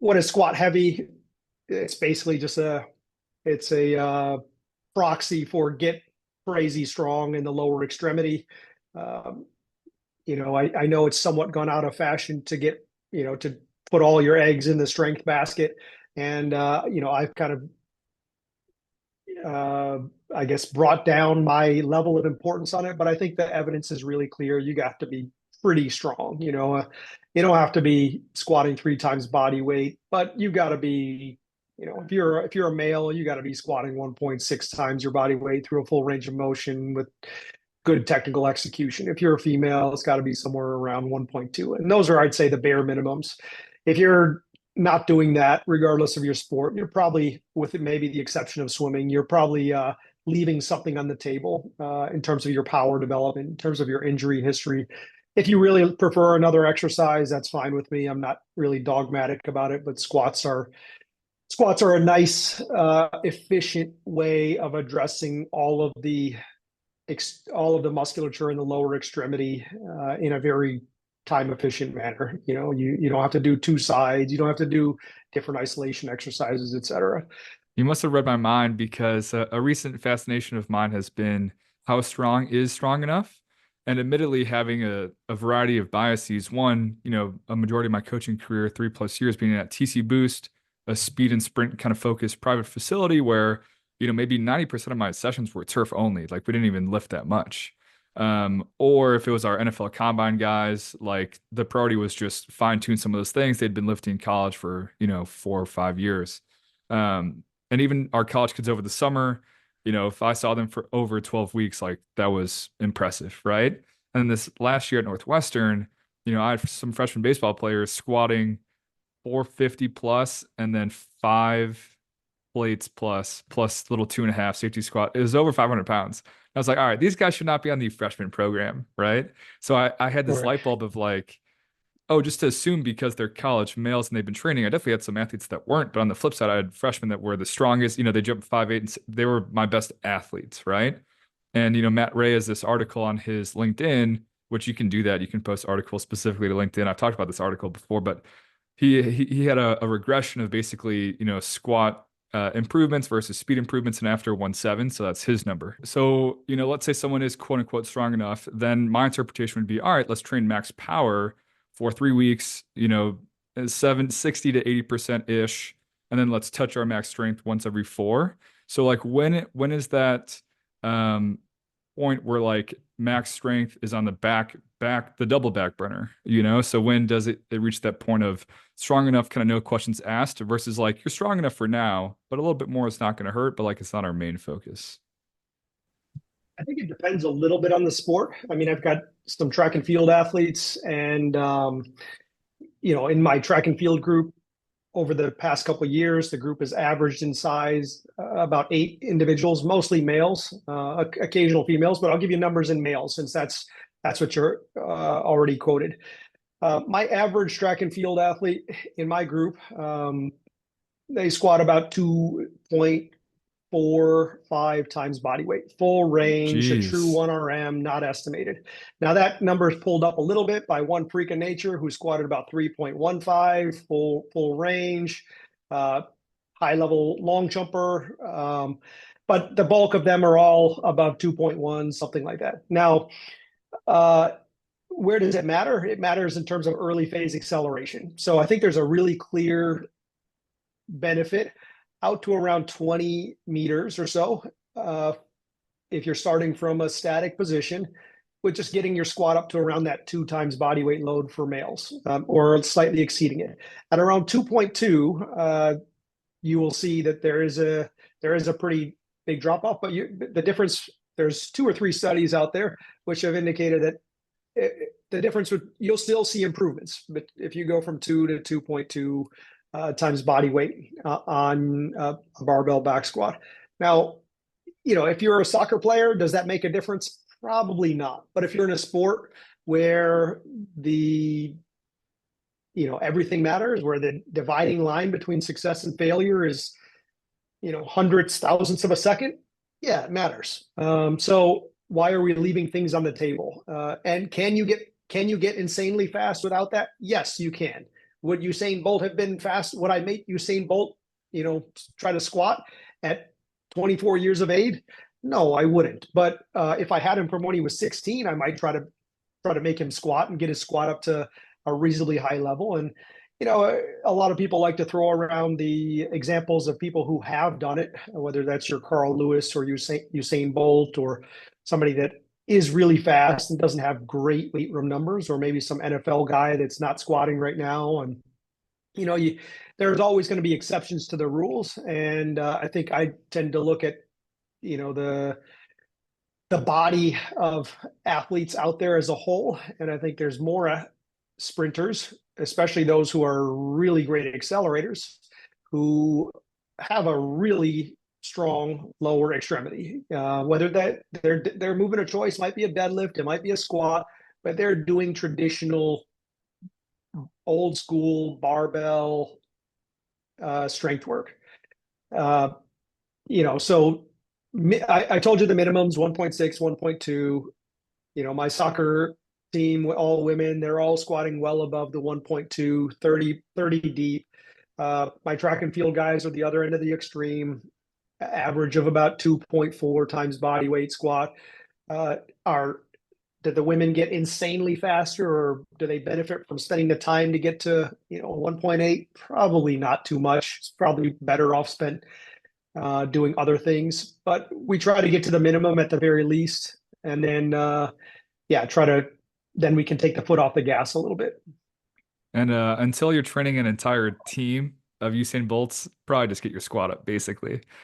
what is squat heavy? It's basically just it's a proxy for get crazy strong in the lower extremity. Um, I know it's somewhat gone out of fashion to get, to put all your eggs in the strength basket. And, I've kind of, uh, I guess, brought down my level of importance on it. But I think the evidence is really clear. You got to be pretty strong. You don't have to be squatting 3 times body weight, but you got to be, if you're a male, you got to be squatting 1.6 times your body weight through a full range of motion with good technical execution. If you're a female, it's got to be somewhere around 1.2. And those are, I'd say, the bare minimums. If you're not doing that, regardless of your sport, you're probably, with maybe the exception of swimming, you're probably leaving something on the table in terms of your power development, in terms of your injury history. If you really prefer another exercise, that's fine with me. I'm not really dogmatic about it, but squats are a nice, efficient way of addressing all of the musculature in the lower extremity in a very time efficient manner. You don't have to do two sides. You don't have to do different isolation exercises, etc. You must have read my mind because a recent fascination of mine has been how strong is strong enough. And admittedly, having a variety of biases. One, a majority of my coaching career, 3+ years being at TC Boost, a speed and sprint kind of focused private facility where, maybe 90% of my sessions were turf only. Like we didn't even lift that much. Or if it was our NFL combine guys, like the priority was just fine tune some of those things. They'd been lifting in college for, 4 or 5 years. And even our college kids over the summer, if I saw them for over 12 weeks, like that was impressive, right? And this last year at Northwestern, I had some freshman baseball players squatting 450 plus and then 5 plates plus little 2.5 safety squat. It was over 500 pounds. I was like, all right, these guys should not be on the freshman program, right? So I had this Right. light bulb of like, oh, just to assume because they're college males and they've been training. I definitely had some athletes that weren't, but on the flip side, I had freshmen that were the strongest. They jumped 5'8", and they were my best athletes, right? And Matt Ray has this article on his LinkedIn, which you can do that. You can post articles specifically to LinkedIn. I've talked about this article before, but he had a regression of basically squat improvements versus speed improvements and after 1.7. So that's his number. So let's say someone is quote unquote strong enough, then my interpretation would be, all right, let's train max power for 3 weeks, 60 to 80% ish, and then let's touch our max strength once every 4. So like when is that um point where like max strength is on the back the double back burner, so when does it reach that point of strong enough, kind of no questions asked, versus like you're strong enough for now, but a little bit more is not going to hurt, but like it's not our main focus. I think it depends a little bit on the sport. I mean, I've got some track and field athletes, and in my track and field group over the past couple of years, the group has averaged in size about 8 individuals, mostly males, occasional females, but I'll give you numbers in males since that's what you're already quoted. My average track and field athlete in my group, they squat about 2.45 times body weight, full range, a true Jeez. 1RM, not estimated. Now that number is pulled up a little bit by one freak of nature who squatted about 3.15 full range, uh, high level long jumper. But the bulk of them are all above 2.1, something like that. Now, uh, where does it matter? It matters in terms of early phase acceleration. So I think there's a really clear benefit out to around 20 meters or so. Uh, if you're starting from a static position, with just getting your squat up to around that 2 times body weight load for males, or slightly exceeding it. At around 2.2, you will see that there is a pretty big drop off. But the difference, there's 2 or 3 studies out there which have indicated that the difference you'll still see improvements, but if you go from 2 to 2.2 times body weight on a barbell back squat. Now, if you're a soccer player, does that make a difference? Probably not. But if you're in a sport where everything matters, where the dividing line between success and failure is, hundreds, thousandths of a second, yeah, it matters. So why are we leaving things on the table? And can you get insanely fast without that? Yes, you can. Would Usain Bolt have been fast? Would I make Usain Bolt, try to squat at 24 years of age? No, I wouldn't. But if I had him from when he was 16, I might try to make him squat and get his squat up to a reasonably high level. And a lot of people like to throw around the examples of people who have done it, whether that's your Carl Lewis or Usain Bolt or somebody that is really fast and doesn't have great weight room numbers, or maybe some NFL guy that's not squatting right now. And there's always going to be exceptions to the rules. And I think I tend to look at the body of athletes out there as a whole. And I think there's more sprinters, especially those who are really great accelerators, who have a really strong lower extremity. Whether that they're moving a choice, might be a deadlift, it might be a squat, but they're doing traditional old school barbell strength work. Uh, so I told you the minimums 1.6, 1.2. My soccer team, all women, they're all squatting well above the 1.2, 30 deep. My track and field guys are the other end of the extreme, average of about 2.4 times body weight squat. Are Did the women get insanely faster, or do they benefit from spending the time to get to 1.8? Probably not too much. It's probably better off spent doing other things. But we try to get to the minimum at the very least, and then then we can take the foot off the gas a little bit. And until you're training an entire team of Usain Bolts, probably just get your squat up, basically.